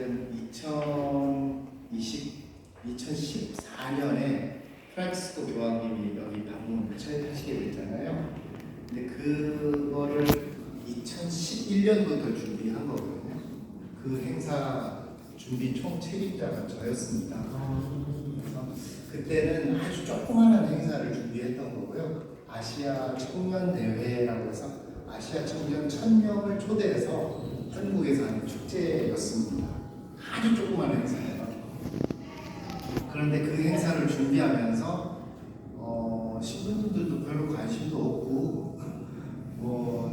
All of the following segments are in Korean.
어쨌든 2014년에 프란치스코 교황님이 여기 방문을 하시게 됐잖아요. 근데 그거를 2011년부터 준비한 거거든요. 그 행사 준비 총 책임자가 저였습니다. 그래서 그때는 아주 조그마한 행사를 준비했던 거고요. 아시아 청년 대회라고 해서 아시아 청년 1000명을 초대해서 한국에서 하는 축제였습니다. 아주 조그마한 행사예요. 그런데 그 행사를 준비하면서 신부님들도 별로 관심도 없고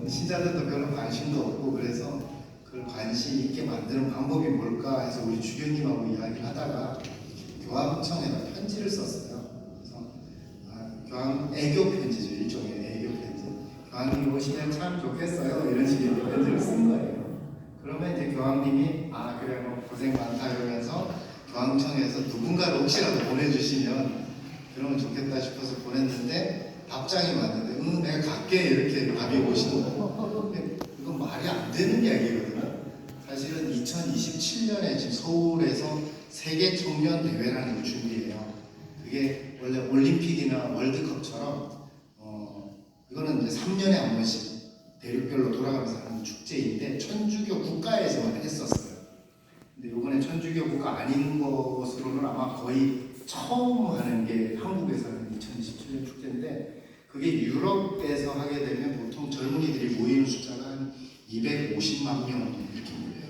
신자들도 별로 관심도 없고 그래서 그걸 관심 있게 만드는 방법이 뭘까 해서 우리 주교님하고 이야기를 하다가 교황청에다 편지를 썼어요. 그래서 교황 애교 편지죠. 일종의 애교 편지. 교황님 오시면 참 좋겠어요. 이런 식의 편지를 쓴 거예요. 그러면 이제 교황님이 그래 뭐 고생 많다 이러면서 교황청에서 누군가를 혹시라도 보내주시면 그러면 좋겠다 싶어서 보냈는데 답장이 왔는데 내가 갈게 이렇게 답이 오시는 거예요. 이건 말이 안 되는 이야기거든요. 사실은 2027년에 지금 서울에서 세계 청년 대회라는 걸 준비해요. 그게 원래 올림픽이나 월드컵처럼 이거는 이제 3년에 한 번씩 대륙별로 돌아가면서 하는 축제인데 천주교 국가에서만 했었어요. 근데 이번에 천주교 국가 아닌 것으로는 아마 거의 처음 하는 게 한국에서 하는 2027년 축제인데 그게 유럽에서 하게 되면 보통 젊은이들이 모이는 숫자가 한 250만 명 이렇게 모여요.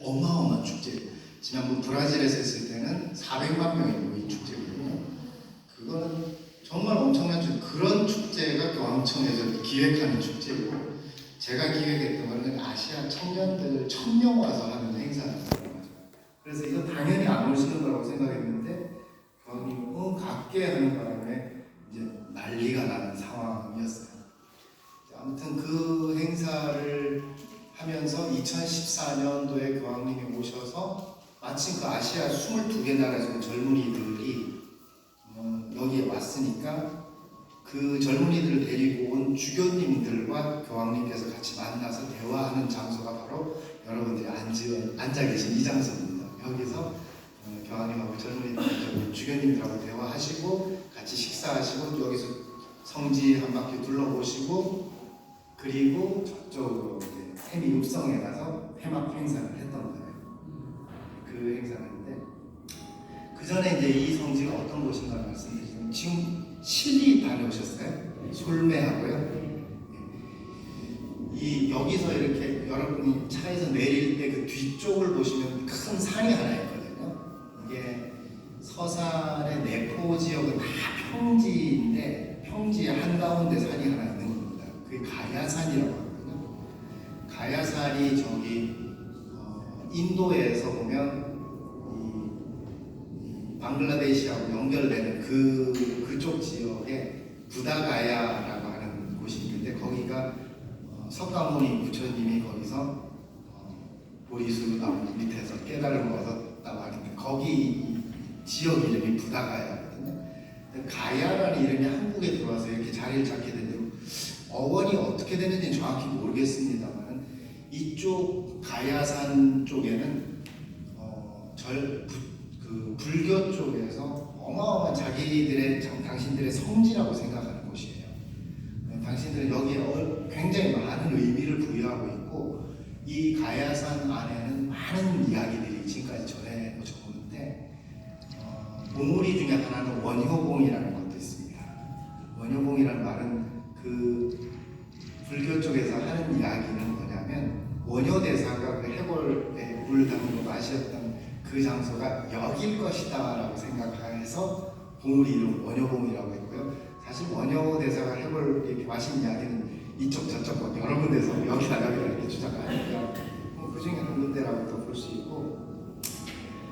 어마어마한 축제. 지난번 브라질에서 했을 때는 400만 명이 모인 축제거든요. 그거는 정말 엄청난 축제. 그런 축제가 교황청에서 기획하는 축제고 제가 기획했던 거는 아시아 청년들 1000명 와서 하는 행사였어요. 그래서 이거 당연히 안 오시는 거라고 생각했는데 교황님은 갖게 하는 바람에 이제 난리가 나는 상황이었어요. 아무튼 그 행사를 하면서 2014년도에 교황님이 오셔서 마침 그 아시아 22개 나라에서 젊은이들이 여기에 왔으니까 그 젊은이들을 데리고 온 주교님들과 교황님께서 같이 만나서 대화하는 장소가 바로 여러분들이 앉아 계신 이 장소입니다. 여기서 교황님하고 젊은이들, 주교님들하고 대화하시고 같이 식사하시고 여기서 성지 한 바퀴 둘러보시고 그리고 저쪽으로 해미 육성에 가서 회막 행사를 했던 거예요. 그 행사인데 그 전에 이제 이 성지가 어떤 곳인가 말씀드리면 지금 실리 다녀오셨어요? 솔메하고요. 이 여기서 이렇게 여러분이 차에서 내릴 때 그 뒤쪽을 보시면 큰 산이 하나 있거든요. 이게 서산의 내포 지역은 다 평지인데 평지의 한가운데 산이 하나 있는 겁니다. 그게 가야산이라고 하거든요. 가야산이 저기 인도에서 보면 방글라데시하고 연결되는 그쪽 지역에 부다가야라고 하는 곳이 있는데 거기가 석가모니 부처님이 거기서 보리수 나무 밑에서 깨달음을 얻었다고 하는데 거기 지역 이름이 부다가야거든요. 가야라는 이름이 한국에 들어와서 이렇게 자리를 잡게 된 대로 어원이 어떻게 되는지 정확히 모르겠습니다만 이쪽 가야산 쪽에는 불교 쪽에서 어마어마한 당신들의 성지라고 생각하는 곳이에요. 당신들은 여기에 굉장히 많은 의미를 부여하고 있고 이 가야산 안에는 많은 이야기들이 지금까지 전해져 오는데 봉우리 중에 하나는 원효봉이라는 것도 있습니다. 원효봉이라는 말은 그 불교 쪽에서 하는 이야기는 뭐냐면 원효대사가 그 해골에 물 담그고 마셨던 그 장소가 여길 것이다 라고 생각해서 봉우리 이름 원효봉이라고 했고요. 사실 원효대사가 해골 이렇게 마신 이야기는 이쪽 저쪽 여러 군데서 여기다 이렇게 주장하니까 그 중에 한 군데라고도 볼 수 있고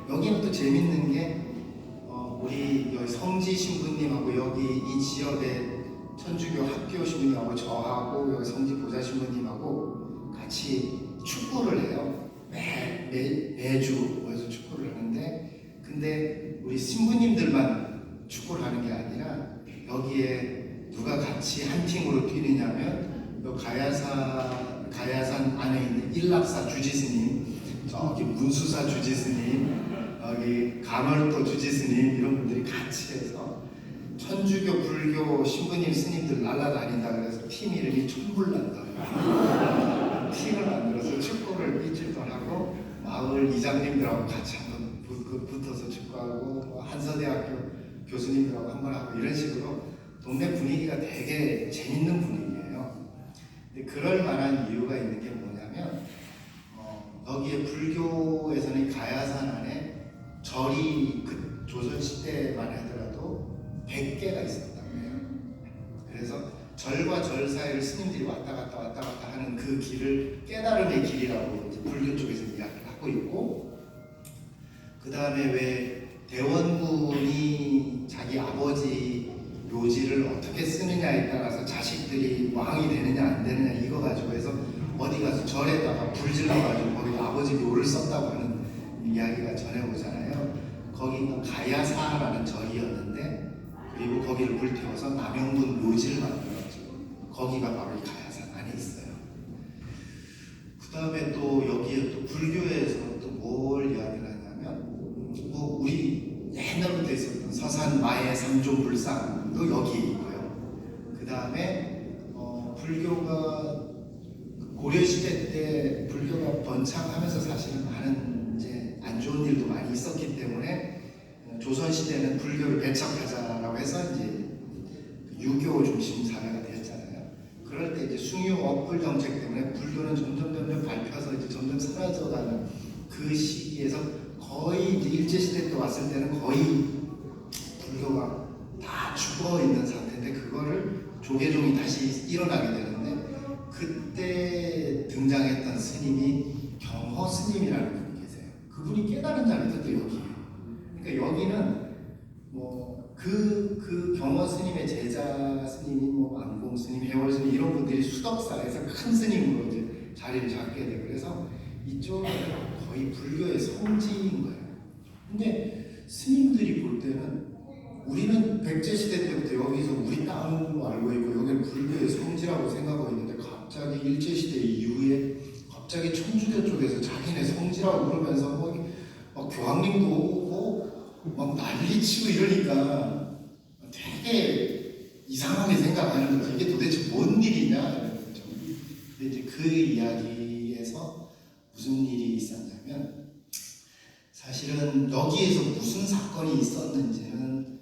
여기는 또 재밌는 게 우리 여기 성지 신부님하고 여기 이 지역의 천주교 학교 신부님하고 저하고 여기 성지 보좌 신부님하고 같이 축구를 해요. 매주 모여서 축구를 하는데 근데 우리 신부님들만 축구를 하는 게 아니라 여기에 누가 같이 한 팀으로 뛰느냐면 가야산 안에 있는 일랍사 주지스님 저기 문수사 주지스님, 여기 감월도 주지스님 이런 분들이 같이 해서 천주교, 불교 신부님, 스님들 날아다닌다 그래서 팀 이름이 천불난다. 팀을 만들어서 축구를 일주일도 하고 마을 이장님들하고 같이 한번 붙어서 축구하고 한서대학교 교수님들하고 한번 하고 이런 식으로 동네 분위기가 되게 재밌는 분위기예요. 근데 그럴 만한 이유가 있는 게 뭐냐면 여기에 불교에서는 가야산 안에 절이 그 조선시대만 하더라도 100개가 있었다고 해요. 그래서 절과 절 사이를 스님들이 왔다 갔다 하는 그 길을 깨달음의 길이라고 이제 불교 쪽에서 이야기를 하고 있고, 그 다음에 왜 대원군이 자기 아버지 묘지를 어떻게 쓰느냐에 따라서 자식들이 왕이 되느냐 안 되느냐 이거 가지고 해서 어디 가서 절에다가 불 질러가지고 거기 아버지 묘를 썼다고 하는 이야기가 전해 오잖아요. 거기가 가야사라는 절이었는데, 그리고 거기를 불태워서 남영군 묘지를 만들어가지고 거기가 바로 이 가야산 안에 있어요. 그 다음에 또 여기에 또 불교에서 또 뭘 이야기를 하냐면 뭐 우리 옛날부터 있었던 서산 마의 삼종 불상도 여기에 있고요. 그 다음에 불교가 고려시대 때 불교가 번창하면서 사실은 많은 이제 안 좋은 일도 많이 있었기 때문에 조선시대는 불교를 배척하자라고 해서 이제 유교 중심 사회가 됐잖아요. 그럴 때 이제 숭유 억불 정책 때문에 불교는 점점 밟혀서 이제 점점 사라져가는 그 시기에서 거의 이제 일제시대 때 왔을 때는 거의 불교가 다 죽어 있는 상태인데 그거를 조계종이 다시 일어나게 되는데, 그때 등장했던 스님이 경허 스님이라는 분이 계세요. 그분이 깨달은 자리도 또 여기예요. 그러니까 여기는 뭐 그 경허 스님의 제자 스님이 뭐 안공 스님, 해월 스님 이런 분들이 수덕사에서 큰 스님으로 이제 자리를 잡게 되고, 그래서 이쪽은 거의 불교의 성지인 거예요. 근데 스님들이 볼 때는 우리는 백제시대 때부터 여기서 우리 땅으로 알고 있고 여기는 불교의 성지라고 생각하고 있는데, 갑자기 일제시대 이후에 갑자기 천주교 쪽에서 자기네 성지라고 그러면서 막 교황님도 오고 막 난리치고 이러니까 되게 이상하게 생각하는 거죠. 이게 도대체 뭔 일이냐 이런 거죠. 근데 이제 그 이야기에서 무슨 일이 있었냐면, 사실은 여기에서 무슨 사건이 있었는지는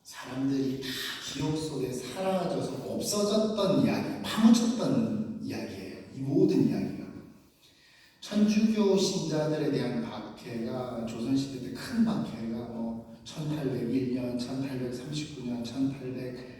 사람들이 다 기억 속에 사라져서 없어졌던 이야기, 파묻혔던 이야기예요. 이 모든 이야기가. 천주교 신자들에 대한 박해가 조선시대 때 큰 박해가 뭐 1801년, 1839년, 1800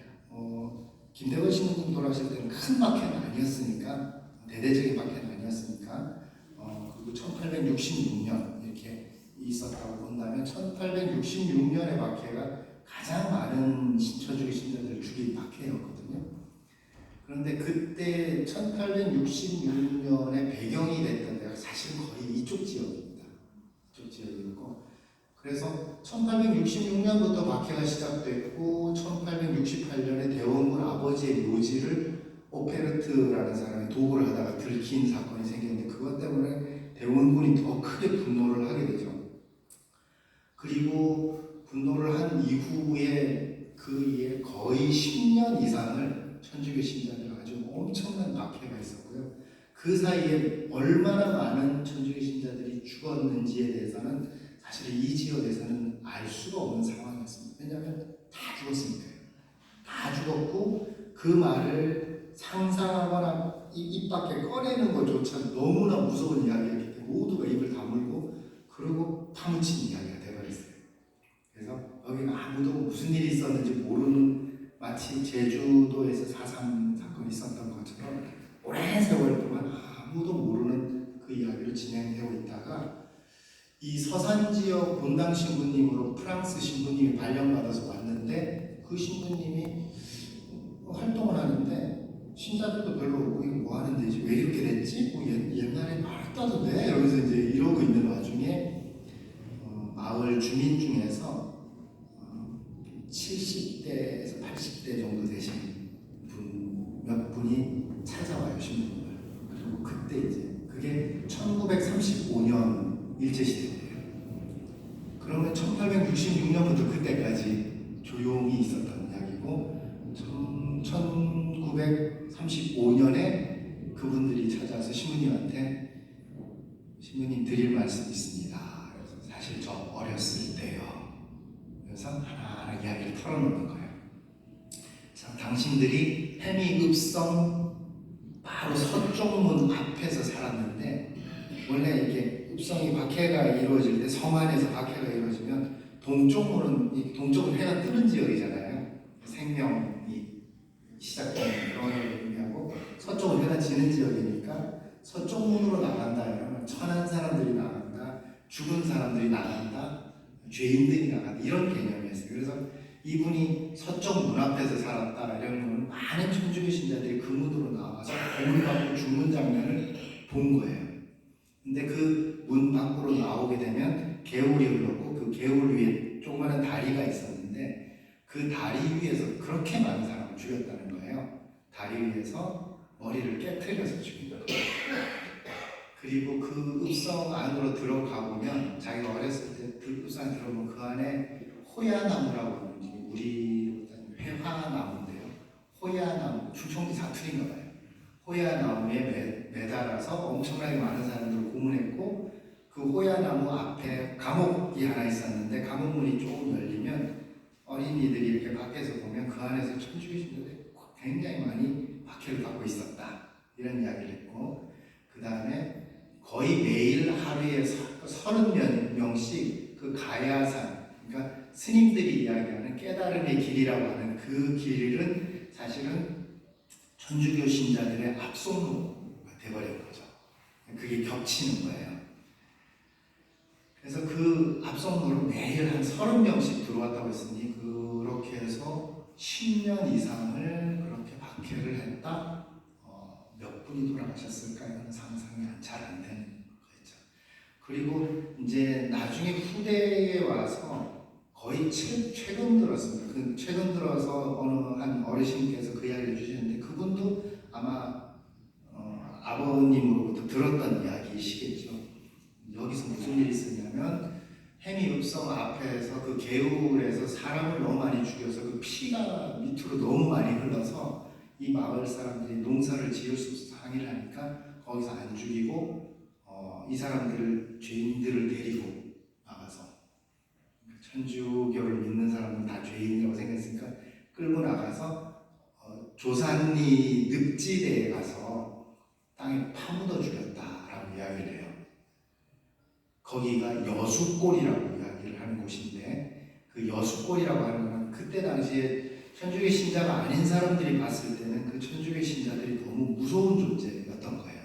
김대건 신부님 돌아가실 때는 큰 박해는 아니었으니까, 대대적인 박해는 아니었으니까, 그리고 1866년 이렇게 있었다고 본다면 1866년의 박해가 가장 많은 신천주교 신자들을 죽인 박해였거든요. 그런데 그때 1866년에 배경이 됐던 데가 사실은 거의 이쪽 지역입니다. 이쪽 지역이고, 그래서 1866년부터 박해가 시작됐고 1868년에 대원군 아버지의 묘지를 오페르트라는 사람이 도굴을 하다가 들킨 사건이 생겼는데, 그것 때문에 대원군이 더 크게 분노를 하게 되죠. 그리고 분노를 한 이후에 그 이에 거의 10년 이상을 천주교 신자들 아주 엄청난 박해가 있었고요. 그 사이에 얼마나 많은 천주교 신자들이 죽었는지에 대해서는 사실 이 지역에서는 알 수가 없는 상황이었습니다. 왜냐하면 다 죽었으니까요. 다 죽었고 그 말을 상상하거나 입 밖에 꺼내는 것조차 너무나 무서운 이야기였기 때문에 모두가 입을 다물고 그러고 파묻힌 이야기가 되어버렸어요. 그래서 여기는 아무도 무슨 일이 있었는지 모르는, 마치 제주도에서 4.3 사건이 있었던 것처럼 오랜 세월 동안 아무도 모르는 그 이야기로 진행되고 있다가, 이 서산 지역 본당 신부님으로 프랑스 신부님이 발령받아서 왔는데, 그 신부님이 활동을 하는데 신자들도 별로 없고 이거 뭐 하는 데지, 왜 이렇게 됐지? 뭐 옛날에 말았다던데 이러면서 이제 이러고 있는 와중에 마을 주민 중에서 70대에서 80대 정도 되신 몇 분이 찾아와요, 신부님을. 그리고 그때 이제 그게 1930 일제시대예요. 그러면 1866년부터 그때까지 조용히 있었던 이야기고 1935년에 그분들이 찾아서 신부님한테 신부님 드릴 말씀이 있습니다. 그래서 사실 저 어렸을 때요. 그래서 하나하나 이야기를 털어놓는 거예요. 자, 당신들이 해미읍성 바로 서쪽문 앞에서 살았는데 원래 이렇게 읍성이 박해가 이루어질 때 성 안에서 박해가 이루어지면 동쪽은 해가 뜨는 지역이잖아요. 생명이 시작되는 그런 걸 의미하고 서쪽은 해가 지는 지역이니까 서쪽 문으로 나간다 이러면 천한 사람들이 나간다, 죽은 사람들이 나간다, 죄인들이 나간다 이런 개념이었어요. 그래서 이분이 서쪽 문 앞에서 살았다 이런 거는 많은 천주교 신자들이 그 문으로 나와서 고문 받고 죽는 장면을 본 거예요. 근데 그 문 밖으로 나오게 되면 개울이 흘렀고 그 개울 위에 조그마한 다리가 있었는데 그 다리 위에서 그렇게 많은 사람을 죽였다는 거예요. 다리 위에서 머리를 깨트려서 죽인 거예요. 그리고 그 읍성 안으로 들어가 보면 자기가 어렸을 때 그 읍성에 들어보면 그 안에 호야나무라고 하는 우리 회화나무인데요. 호야나무, 충청도 사투리인가 봐요. 호야나무에 매달아서 엄청나게 많은 사람들을 고문했고 그 호야나무 앞에 감옥이 하나 있었는데 감옥 문이 조금 열리면 어린이들이 이렇게 밖에서 보면 그 안에서 천주교 신자들이 굉장히 많이 박해를 받고 있었다 이런 이야기를 했고 그 다음에 거의 매일 하루에 30명씩 그 가야산 그러니까 스님들이 이야기하는 깨달음의 길이라고 하는 그 길은 사실은 천주교 신자들의 압송로가 돼버린 거죠. 그게 겹치는 거예요. 그래서 그 압송로로 매일 한 30명씩 들어왔다고 했으니 그렇게 해서 10년 이상을 그렇게 박해를 했다. 몇 분이 돌아가셨을까요? 상상이 잘 안 되는 거죠. 그리고 이제 나중에 후대에 와서 거의 최근 들었습니다. 최근 들어서 어느 한 어르신께서 그 이야기를 해주시는데 그분도 아마 아버님으로부터 들었던 이야기이시겠죠. 여기서 무슨 일이 있었냐면 해미읍성 앞에서 그 개울에서 사람을 너무 많이 죽여서 그 피가 밑으로 너무 많이 흘러서 이 마을 사람들이 농사를 지을 수 없어서 항의를 하니까 거기서 안 죽이고 이 사람들을 죄인들을 데리고 나가서 천주교를 믿는 사람은 다 죄인이라고 생각했으니까 끌고 나가서 조산리 늪지대에 가서 땅에 파묻어 죽였다라고 이야기를 해요. 거기가 여수골이라고 이야기를 하는 곳인데 그 여수골이라고 하는 건 그때 당시에 천주교 신자가 아닌 사람들이 봤을 때는 그 천주교 신자들이 너무 무서운 존재였던 거예요.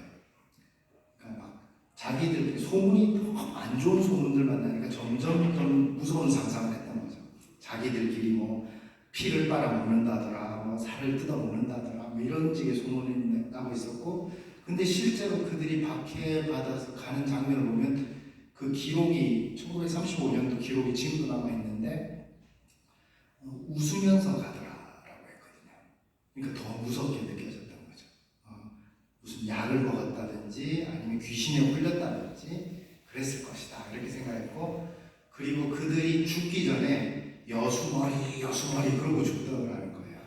그러니까 막 자기들 소문이 너무 안 좋은 소문들 만나니까 점점 좀 무서운 상상을 했던 거죠. 자기들끼리 뭐 피를 빨아먹는다더라, 뭐 살을 뜯어먹는다더라, 뭐 이런 식의 소문이 나고 있었고, 근데 실제로 그들이 박해받아서 가는 장면을 보면 그 기록이 1935년도 기록이 지금도 남아 있는데 웃으면서 가더라라고 했거든요. 그러니까 더 무섭게 느껴졌던 거죠. 무슨 약을 먹었다든지 아니면 귀신에 홀렸다든지 그랬을 것이다 이렇게 생각했고, 그리고 그들이 죽기 전에 여수머리 그러고 죽더라는 거예요.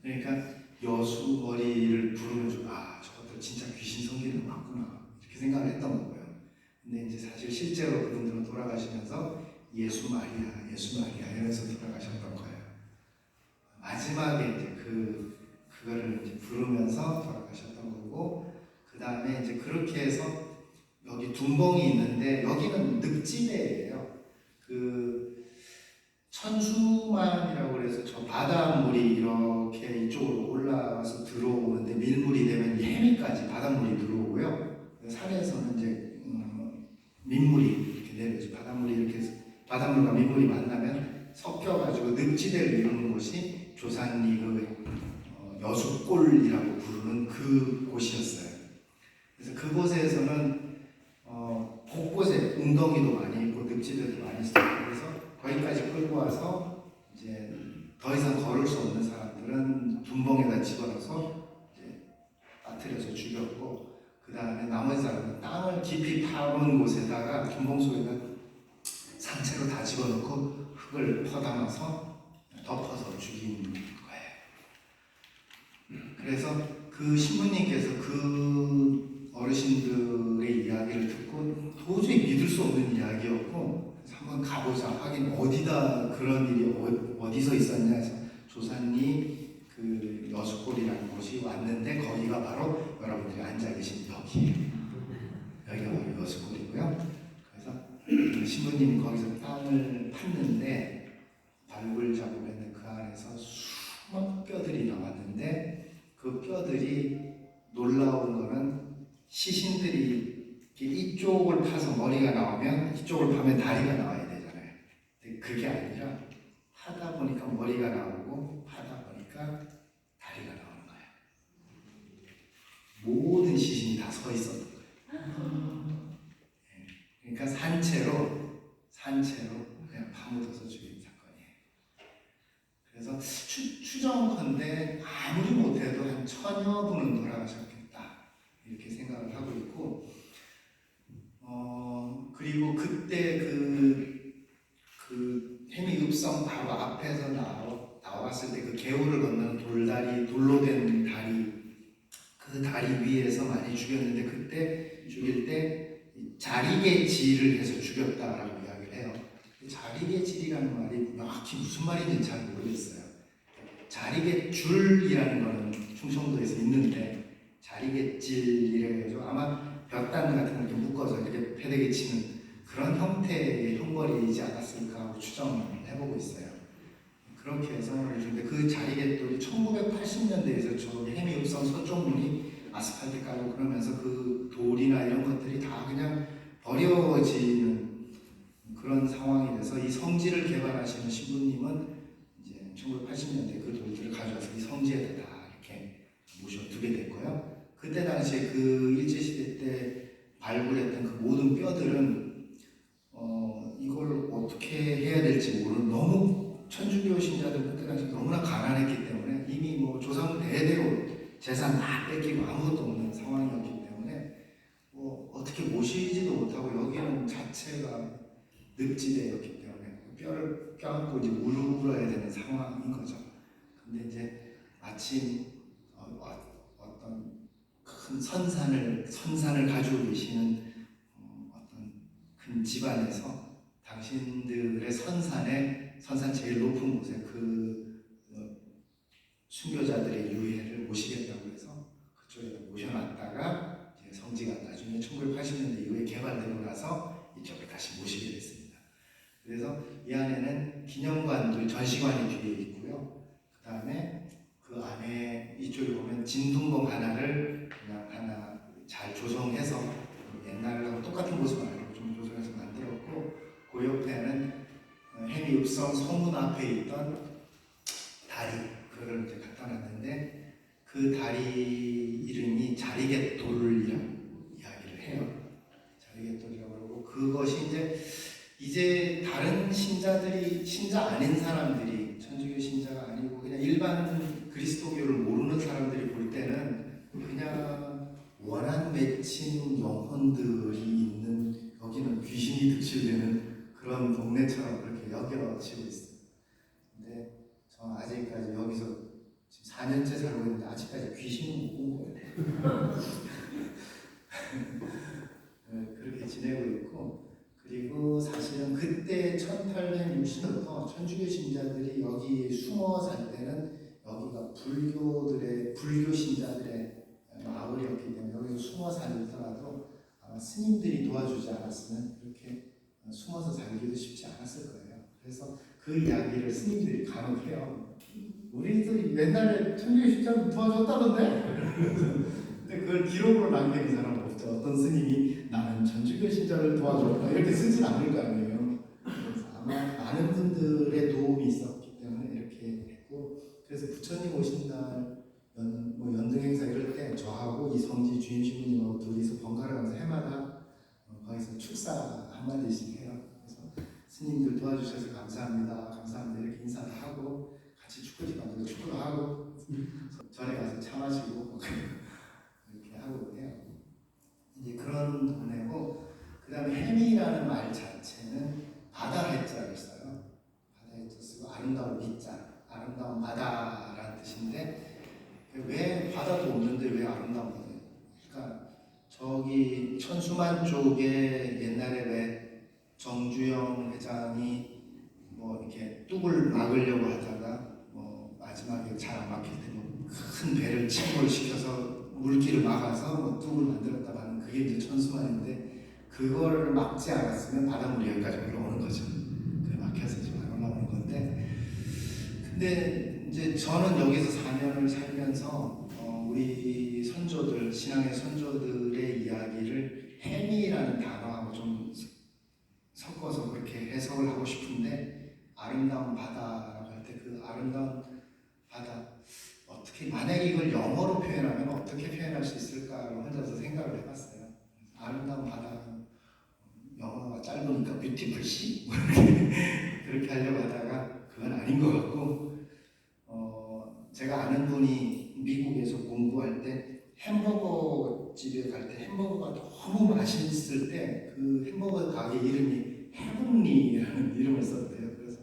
그러니까 여수머리를 부르면 저것들 진짜 귀신 성기를 맞구나 이렇게 생각을 했던 거고요. 근데 이제 사실 실제로 그분들은 돌아가시면서 예수 마리아 이러면서 돌아가셨던 거예요. 마지막에 이제 그거를 이제 부르면서 돌아가셨던 거고, 그 다음에 이제 그렇게 해서 여기 둔봉이 있는데 여기는 늪지대예요. 그 천수만이라고 그래서 저 바닷물이 이렇게 이쪽으로 올라와서 들어오는데 밀물이 되면 해미까지 바닷물이 들어오고요. 산에서는 이제 민물이 이렇게 내려오죠. 바닷물과 민물이 만나면 섞여가지고 늪지대를 이루는 곳이 조산리 여수골이라고 부르는 그 곳이었어요. 그래서 그곳에서는 곳곳에 웅덩이도 많이 있고 늪지대도 많이 있어요. 그래서 거기까지 끌고 와서 이제 더 이상 걸을 수 없는 사람들은 둔봉에다 집어넣어서 이제 빠뜨려서 죽였고, 그 다음에 나머지 사람은 땅을 깊이 파놓은 곳에다가 김봉수에다 상체로 다 집어넣고 흙을 퍼담아서 덮어서 죽인 거예요. 그래서 그 신부님께서 그 어르신들의 이야기를 듣고 도저히 믿을 수 없는 이야기였고, 그래서 한번 가보자 하긴 어디다 그런 일이 어디서 있었냐 해서 조사님 그 여수골이라는 곳이 왔는데, 거기가 바로 여러분들이 앉아 계신 여기예요. 여기가 바로 여수골이고요. 그래서 신부님이 거기서 땅을 팠는데 발굴 작업을 했는데 그 안에서 수많은 뼈들이 나왔는데, 그 뼈들이 놀라운 거는 시신들이 이쪽을 파서 머리가 나오면 이쪽을 파면 다리가 나와야 되잖아요. 근데 그게 아니라 하다 보니까 머리가 나오고 하다 보니까 다리가 나오는 거예요. 모든 시신이 다 서 있었던 거예요. 그러니까 산채로 그냥 파묻어서 죽인 사건이에요. 그래서 추정컨대 아무리 못해도 한 1000여 분은 돌아가셨겠다 이렇게 생각을 하고 있고, 그리고 그때 그 해미읍성 바로 앞에서 나왔을 때 그 개울을 건너는 돌로 된 다리, 그 다리 위에서 많이 죽였는데, 그때 죽일 때 자리개질을 해서 죽였다라고 이야기를 해요. 자리개질이라는 말이 정확히 무슨 말인지 잘 모르겠어요. 자리개줄이라는 거는 충청도에서 있는데, 자리개질이라고 아마 벽단 같은 걸 이렇게 묶어서 이렇게 패대기 치는 그런 형태의 형벌이지 않았을까 하고 추정을 해보고 있어요. 그렇게 해서 근데 그 자리개돌이 1980년대에서 저기 해미읍성 서쪽문이 아스팔트 깔고 그러면서 그 돌이나 이런 것들이 다 그냥 버려지는 그런 상황이 돼서, 이 성지를 개발하시는 신부님은 이제 1980년대 그 돌들을 가져와서 이 성지에다 다 이렇게 모셔두게 됐고요. 그때 당시에 그 일제시대 때 발굴했던 그 모든 뼈들은 이걸 어떻게 해야 될지 모르는, 너무 천주교 신자들 그때 당시 너무나 가난했기 때문에 이미 뭐 조상 대대로 재산 다 뺏기고 아무것도 없는 상황이었기 때문에 뭐 어떻게 모시지도 못하고, 여기는 자체가 늪지대였기 때문에 뼈를 껴안고 이제 울어야 되는 상황인 거죠. 근데 이제 마침 어떤 큰 선산을 가지고 계시는 어떤 큰 집안에서 당신들의 선산 제일 높은 곳에 그 순교자들의 유해를 모시겠다고 해서 그쪽에 모셔놨다가 이제 성지가 나중에 1980년대 이후에 개발되고 나서 이쪽에 다시 모시게 됐습니다. 그래서 이 안에는 기념관도 전시관이 뒤에 있고요. 그 다음에 그 안에 이쪽에 보면 진동봉 하나를 그냥 하나 잘 조성해서 옛날하고 똑같은 모습은 아니고 좀 조성해서 만들었고, 그 옆에는 해미읍성 성문 앞에 있던 다리, 그걸 이제 갖다 놨는데 그 다리 이름이 자리갯돌이라고 이야기를 해요. 자리갯돌이라고 그러고, 그것이 이제 다른 신자 아닌 사람들이, 천주교 신자가 아니고 그냥 일반 그리스도교를 모르는 사람들이 볼 때는 그냥 원한 맺힌 영혼들이 있는, 여기는 귀신이 득실되는 그런 동네처럼 그렇게 여겨지고 있어요. 근데 저 아직까지 여기서 지금 4년째 살고 있는데 아직까지 귀신은 못 본 거예요. 그렇게 지내고 있고, 그리고 사실은 그때 1860년부터 천주교 신자들이 여기 숨어 살 때는 여기가 불교 신자들의 마을이었기 때문에 여기서 숨어 살더라도 아마 스님들이 도와주지 않았으면 그렇게 숨어서 살기도 쉽지 않았을 거예요. 그래서 그 이야기를 스님들이 간혹 해요. 우리들이 옛날에 천주교 신자를 도와줬다던데? 근데 그걸 기록으로 남기는 사람은 없죠. 어떤 스님이 나는 천주교 신자를 도와줬다 이렇게 쓰진 않을 거 아니에요. 그래서 아마 많은 분들의 도움이 있었기 때문에 이렇게 했고, 그래서 부처님 오신 날 연등 행사 이럴 때 저하고 이 성지 주임 신부님하고 둘이서 번갈아 가면서 해마다 거기서 축사 한마디씩 해요. 그래서 스님들 도와주셔서 감사합니다 이렇게 인사를 하고, 같이 축구집 가서 축구도 하고, 절에 가서 차 마시고 이렇게 하고 해요. 그 다음에 해미라는 말 자체는 바다 해자를 써요. 바다 해자 쓰고 아름다운 밑자, 아름다운 바다라는 뜻인데 왜 바다도 없는데 왜 아름다운 바다예요? 그러니까 저기 천수만 쪽에 옛날에 왜 정주영 회장이 뭐 이렇게 뚝을 막으려고 하다가 뭐 마지막에 잘 안 막힐 때 뭐 큰 배를 침몰시켜서 물길을 막아서 뭐 뚝을 만들었다고 하는 그게 이제 천수만인데 그거를 막지 않았으면 바닷물이 여기까지 올라오는 거죠. 그래 막혀서 지금 안 올라오는 건데 근데 이제 저는 여기서 4년을 살면서 우리 선조들, 신앙의 선조들의 이야기를 해미라는 단어하고 좀 섞어서 그렇게 해석을 하고 싶은데 아름다운 바다라고 할 때 그 아름다운 바다 어떻게 만약에 이걸 영어로 표현하면 어떻게 표현할 수 있을까를 혼자서 생각을 해봤어요. 아름다운 바다는 영어가 짧으니까 뷰티풀 시 그렇게 하려고 하다가 그건 아닌 것 같고 제가 아는 분이 미국에서 공부할 때 햄버거 집에 갈 때 햄버거가 너무 맛있을 때 그 햄버거 가게 이름이 헤븐리라는 이름을 썼대요. 그래서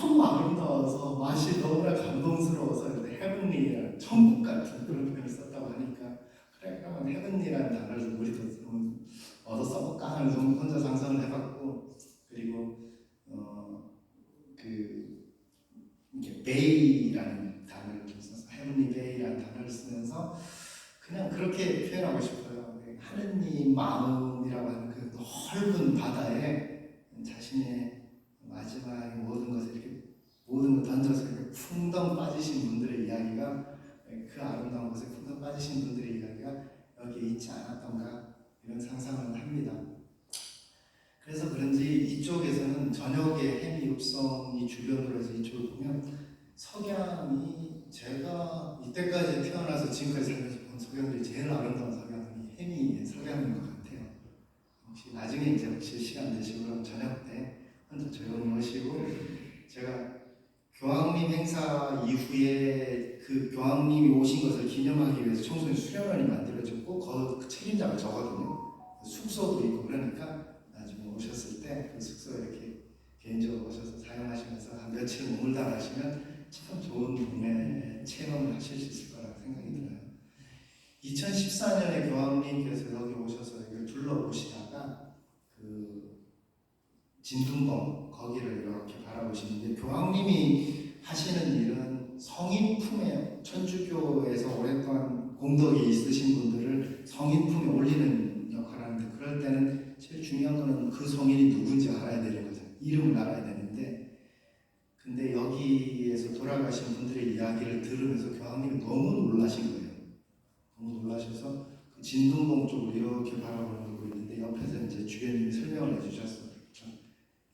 너무 아름다워서 맛이 너무나 감동스러워서 헤븐리라는 천국 같은 그런 표현을 썼다고 하니까 그래 그러면 헤븐리라는 단어를 우리도 좀 얻어 써볼까 하는 좀 혼자 상상을 해봤고 그리고 이렇게 베이라는 단어를 좀 써서 헤븐리 베이라는 단어를 쓰면서 그냥 그렇게 표현하고 싶어요. 하느님 마음이라고 하는 그 넓은 바다에 자신의 마지막 모든 것을 이렇게 모든 걸 던져서 이렇게 풍덩 빠지신 분들의 이야기가 그 아름다운 곳에 풍덩 빠지신 분들의 이야기가 여기에 있지 않았던가 이런 상상을 합니다. 그래서 그런지 이쪽에서는 저녁에 해미 읍성이 주변으로 해서 이쪽을 보면 석양이 제가 이때까지 태어나서 지금까지 살면서 본 석양 중에 제일 아름다운 석양이 해미의 석양인 것 같아요. 혹시 나중에 이제 혹시 시간 되시고 그럼 저녁 때 혼자 조용히 오시고 제가 교황님 행사 이후에 그 교황님이 오신 것을 기념하기 위해서 청소년 수련원이 만들어졌고 그 책임자가 저거든요. 숙소도 있고 그러니까 나중에 오셨을 때 그 숙소에 이렇게 개인적으로 오셔서 사용하시면서 한 며칠 머물다 가시면 참 좋은 동네 체험을 하실 수 있을 거라고 생각이 들어요. 2014년에 교황님께서 여기 오셔서 이걸 둘러보시다가 그 진둔봉 거기를 이렇게 바라보시는데 교황님이 하시는 일은 성인 품에 천주교에서 오랫동안 공덕이 있으신 분들을 성인 품에 올리는 역할을 하는데 그럴 때는 제일 중요한 거는 그 성인이 누군지 알아야 되는 거죠. 이름을 알아야 되는데 근데 여기에서 돌아가신 분들의 이야기를 들으면서 교황님이 너무 놀라신 거예요. 너무 놀라셔서 그 진둔봉 쪽으로 이렇게 바라보는 거 있는데 옆에서 이제 주변님이 설명을 해주셨어요.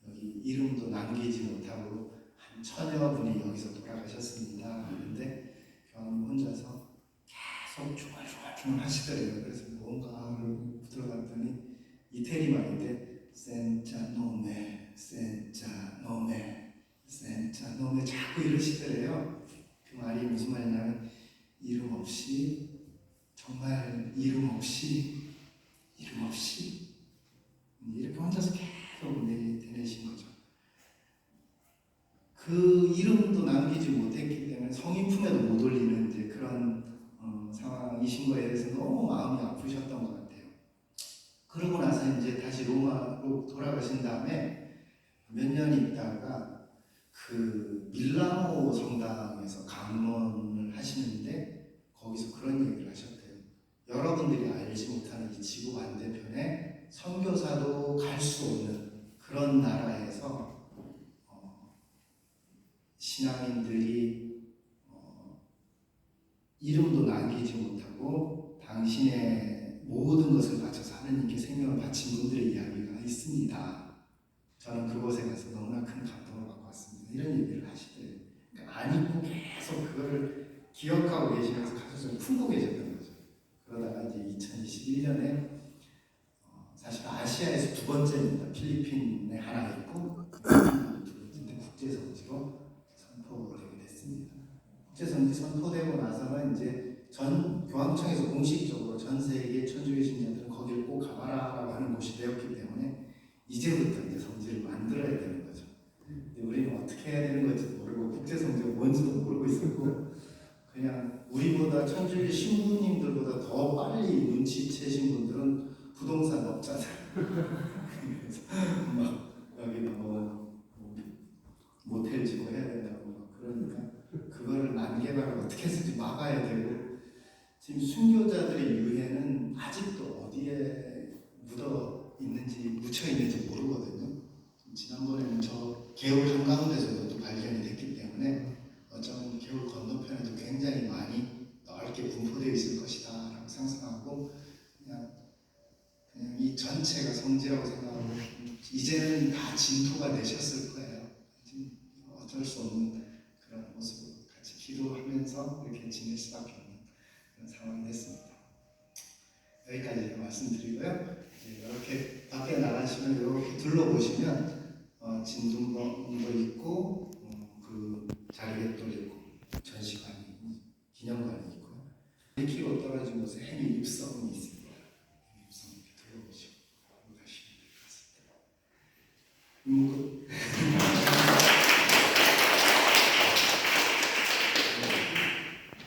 여기 이름도 남기지 못하고 한 천여 분이 여기서 돌아가셨습니다. 그런데 교황님 혼자서 계속 중얼중얼 하시더래요. 그래서 뭔가를 들어갔더니 이태리 말인데 센자노메 센자노메 센자노메 자꾸 이러시더래요. 그 말이 무슨 말이냐면 이름 없이 정말 이름 없이 이렇게 혼자서 계속 내내신 거죠. 그 이름도 남기지 못했기 때문에 성인 품에도 못 올리는 이제 그런 상황이신 거에 대해서 너무 마음이 아프셨던 것 같아요. 그러고 나서 이제 다시 로마로 돌아가신 다음에 몇 년 있다가 그 밀라노 성당에서 강론을 하시는데 거기서 그런 얘기를 하셨대요. 여러분들이 알지 못하는 이 지구 반대편에 선교사도 갈 수 없는 그런 나라에서 신앙인들이 이름도 남기지 못하고 당신의 모든 것을 바쳐서 하느님께 생명을 바친 분들의 이야기가 있습니다. 저는 그곳에 가서 너무나 큰 감동을 받고 왔습니다. 이런 얘기를 하시더래요. 그러니까 안 잊고 계속 그거를 기억하고 계시면서 가슴을 품고 계셨던 거죠. 그러다가 이제 2021년에 사실 아시아에서 두 번째입니다. 필리핀에 하나 있고 두 번째인데 국제성지로 선포되게 됐습니다. 국제성지 선포되고 나서는 이제 전 교황청에서 공식적으로 전 세계 천주교 신자들은 거기를 꼭 가봐라라고 하는 곳이 되었기 때문에 이제부터 이제 성지를 만들어야 되는 거죠. 근데 우리는 어떻게 해야 되는 건지 모르고 국제 성지가 뭔지도 모르고 있었고 그냥 우리보다 천주교 신부님들보다 더 빨리 눈치채신 분들은 부동산 업자들 그래서 막 여기다 뭐 모텔 짓고 해야 된다고 막 그러니까 그거를 난개발을 어떻게 해서든지 막아야 되고 지금 순교자들의 유해는 아직도 어디에 묻혀 있는지 모르거든요. 지난번에는 저 개울 한가운데서도 또 발견이 됐기 때문에 어쩌면 개울 건너편에도 굉장히 많이 넓게 분포되어 있을 것이다 라고 상상하고 그냥 이 전체가 성지라고 생각하고 이제는 다 진토가 되셨을 거예요. 지금 어쩔 수 없는 그런 모습으로 같이 기도하면서 이렇게 지낼 수밖에 없는 그런 상황이 됐습니다. 여기까지 말씀드리고요. 이렇게 밖에 나가시면 이렇게 둘러보시면 진동도 있고 그 자리개도 있고 전시관이 기념관이 있고요. 1km 떨어진 곳에 해미 입성이 있습니다. 해미 입성 이렇게 둘러보시고 가시면 될 것 같습니다.